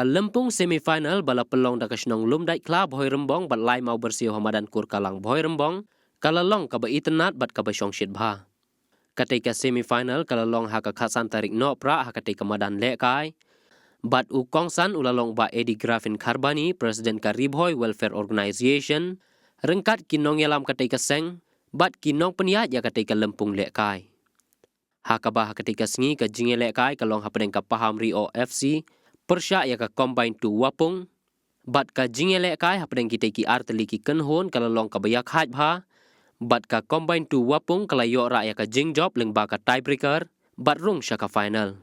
Lempung semifinal bala pelong da kasnong lumdai klub boy rembong bat lai mau bersih hamadan Kurkalang boy rembong kalalong ka ba itnat bat ka ba shongshit bha. Ketika semifinal kalalong ha ka khasan tarik no pra ha ketika madan lekai bat u kongsan ulalong ba Edi Grafin Kharbani President ka Ribhoy Welfare Organization rengkat kinong yalam ketika seng bat kinong peniat ya ketika lempung lekai. Ha ka ba ha ketika sengi ka jinge lekai kalong ha pedeng ka paham Rio FC persya ya ka combine tu Wapung bat ka jinge lekai ha pedeng kita ki arteliki kenhon kalalong ka bayak haj bha bat ka combine tu Wapung kalayo ra ya ka jing job leng ba ka tiebreaker bat Rung sya ka final.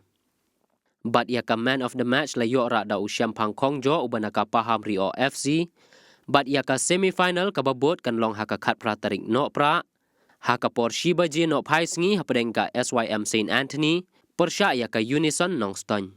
Bat ya ka man of the match layo ra da usyam phang khongjo ubana ka paham Rio FC bat ya ka semifinal ka babot kan long ha ka khat pra tarik no pra ha ka por shiba je no phai sngi ha pedeng ka SYM Saint Anthony persya ya ka unison nong stone.